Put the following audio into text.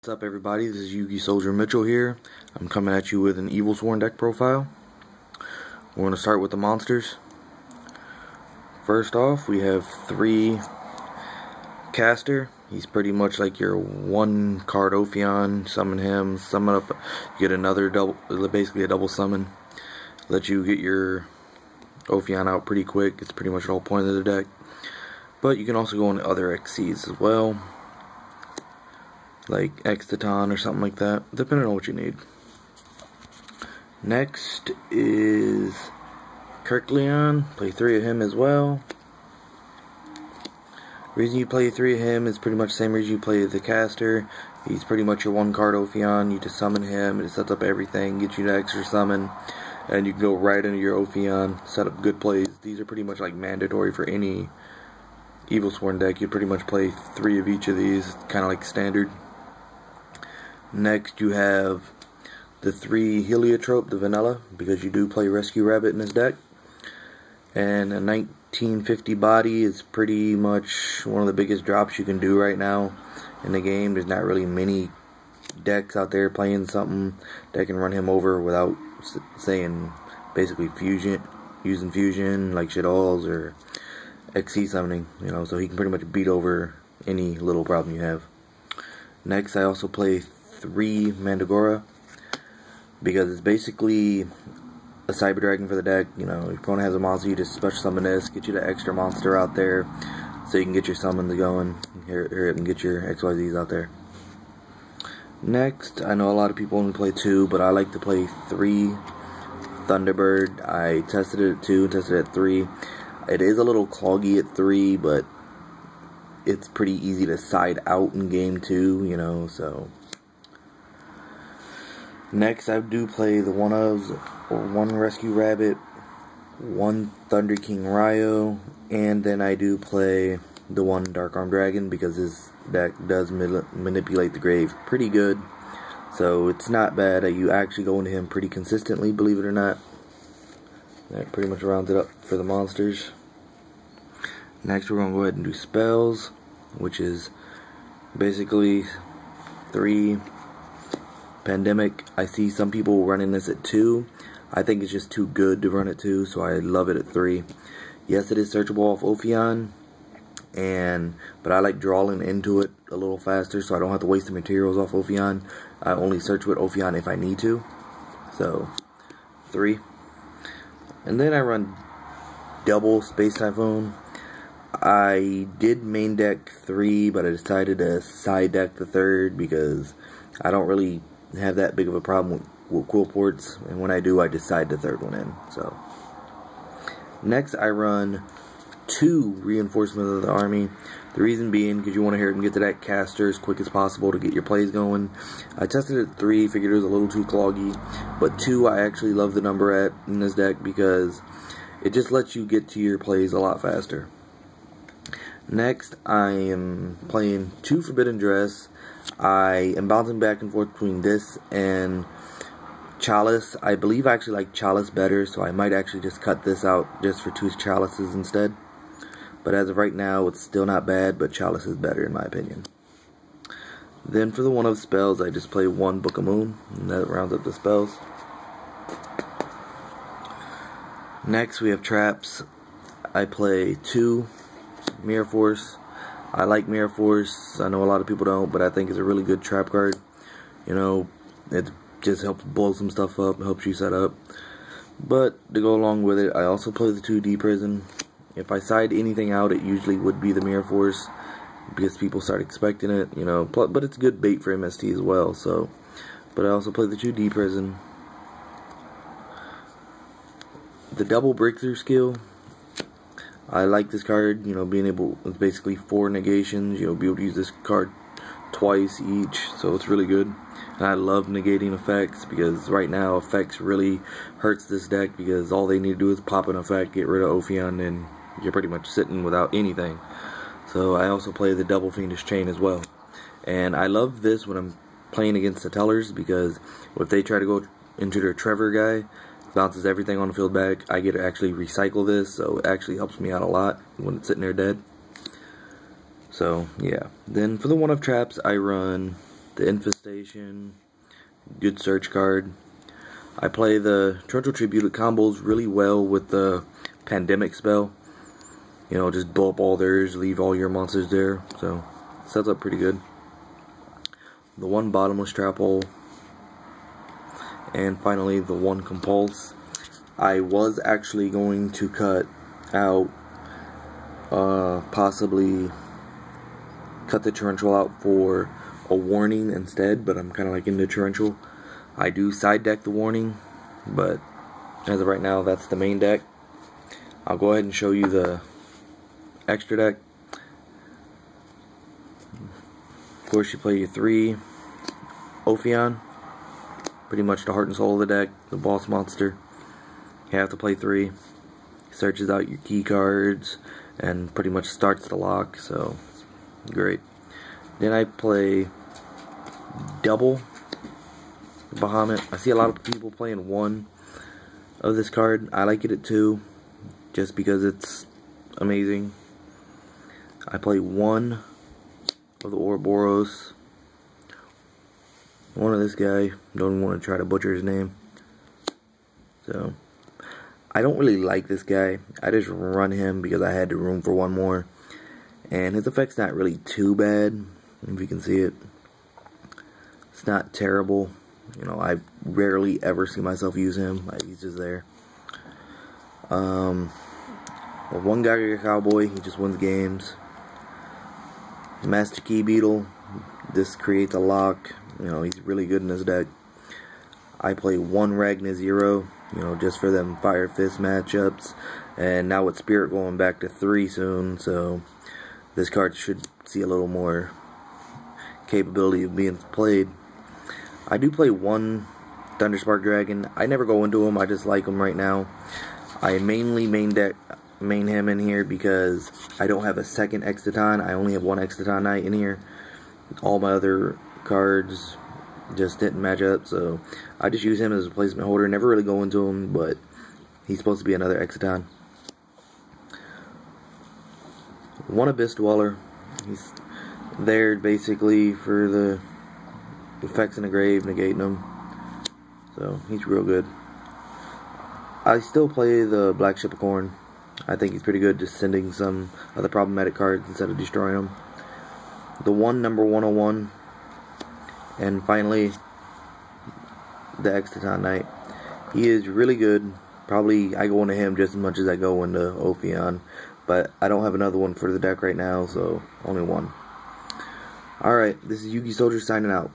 What's up, everybody? This is Yugioh Soldier Mitchell here. I'm coming at you with an evilswarm deck profile. We're going to start with the monsters. First off, we have 3 Caster. He's pretty much like your 1 card Ophion. Summon him, summon up, you get another double, basically a double summon. Let you get your Ophion out pretty quick. It's pretty much the whole point of the deck. But you can also go into other XCs as well, like Extaton or something like that, depending on what you need. Next is Kirkleon. Play 3 of him as well. The reason you play 3 of him is pretty much the same reason you play the Caster. He's pretty much your 1 card Ophion. You just summon him, it sets up everything, gets you the extra summon, and you can go right into your Ophion, set up good plays. These are pretty much like mandatory for any evilswarm deck. You pretty much play 3 of each of these, kind of like standard. Next you have the 3 Heliotrope, the vanilla, because you do play Rescue Rabbit in this deck. And a 1950 body is pretty much one of the biggest drops you can do right now in the game. There's not really many decks out there playing something that can run him over without saying basically fusion, using fusion like Shadow's or XC summoning, you know, so he can pretty much beat over any little problem you have. Next, I also play 3 Mandragora, because it's basically a Cyber Dragon for the deck. You know, if your opponent has a monster, you just special summon this, get you the extra monster out there, so you can get your summons going, here and get your XYZs out there. Next, I know a lot of people only play 2, but I like to play 3 Thunderbird. I tested it at 2 and tested it at 3. It is a little cloggy at 3, but it's pretty easy to side out in game 2, you know, so. Next, I do play the 1 Rescue Rabbit, 1 Thunder King Ryo, and then I do play the 1 Dark Arm Dragon, because this deck does manipulate the grave pretty good. So it's not bad. You actually go into him pretty consistently, believe it or not. That pretty much rounds it up for the monsters. Next, we're going to go ahead and do spells, which is basically 3 Pandemic. I see some people running this at 2. I think it's just too good to run at 2, so I love it at 3. Yes, it is searchable off Ophion, but I like drawing into it a little faster, so I don't have to waste the materials off Ophion. I only search with Ophion if I need to. So 3. And then I run double Space Typhoon. I did main deck 3, but I decided to side deck the 3rd because I don't really have that big of a problem with quill ports, and when I do, I just side the 3rd one in. So next, I run 2 reinforcements of the army. The reason being because you want to hurry and get to that caster as quick as possible to get your plays going. I tested it at 3, figured it was a little too cloggy, but 2 I actually love the number at in this deck because it just lets you get to your plays a lot faster. Next, I am playing 2 Forbidden Dress. I am bouncing back and forth between this and Chalice. I believe I actually like Chalice better, so I might actually just cut this out just for 2 Chalices instead. But as of right now, it's still not bad, but Chalice is better in my opinion. Then for the 1 of spells, I just play 1 Book of Moon, and that rounds up the spells. Next, we have traps. I play 2 Mirror Force. I like Mirror Force. I know a lot of people don't, but I think it's a really good trap card. You know, it just helps blow some stuff up, helps you set up. But to go along with it, I also play the 2 D Prison. If I side anything out, it usually would be the Mirror Force, because people start expecting it, you know. But it's good bait for MST as well. So, but I also play the 2 D Prison. The double breakthrough skill, I like this card, you know, being able, it's basically 4 negations, you know, be able to use this card twice each, so it's really good. And I love negating effects, because right now effects really hurts this deck, because all they need to do is pop an effect, get rid of Ophion, and you're pretty much sitting without anything. So I also play the double Fiendish Chain as well. And I love this when I'm playing against the Tellers, because if they try to go into their Trevor guy, bounces everything on the field back, I get to actually recycle this, so it actually helps me out a lot when it's sitting there dead. So yeah, then for the 1 of traps, I run the Infestation, good search card. I play the Torrential Tribute combos really well with the Pandemic spell. You know, just blow up all theirs, leave all your monsters there. So, sets up pretty good. The one Bottomless Trap Hole. And finally, the one Compulse. I was actually going to cut out, possibly cut the Torrential out for a Warning instead, but I'm kind of like into Torrential. I do side deck the Warning, but as of right now, that's the main deck. I'll go ahead and show you the extra deck. Of course, you play your 3 Ophion, pretty much the heart and soul of the deck, the boss monster. You have to play 3. Searches out your key cards and pretty much starts the lock, so great. Then I play double Bahamut. I see a lot of people playing 1 of this card. I like it at 2 just because it's amazing. I play 1 of the Ouroboros. 1 of this guy. Don't want to try to butcher his name. So, I don't really like this guy. I just run him because I had the room for 1 more. And his effect's not really too bad, if you can see it. It's not terrible. You know, I rarely ever see myself use him. He's just there. Well, 1 Geiger Cowboy, he just wins games. Master Key Beetle, this creates a lock. You know, he's really good in this deck. I play 1 Ragna Zero, you know, just for them Fire Fist matchups. And now with Spirit going back to 3 soon, so this card should see a little more capability of being played. I do play 1 Thunderspark Dragon. I never go into him, I just like him right now. I mainly main him in here because I don't have a second Exciton. I only have 1 Exciton Knight in here. All my other cards just didn't match up, so I just use him as a placement holder. Never really go into him, but he's supposed to be another Exciton. 1 Abyss Dweller. He's there basically for the effects in the grave, negating them. So he's real good. I still play the Black Ship of Corn. I think he's pretty good, just sending some of the problematic cards instead of destroying them. The 1 number 101. And finally, the Exciton Knight. He is really good. Probably I go into him just as much as I go into Ophion. But I don't have another one for the deck right now, so only 1. Alright, this is Yugioh Soldier signing out.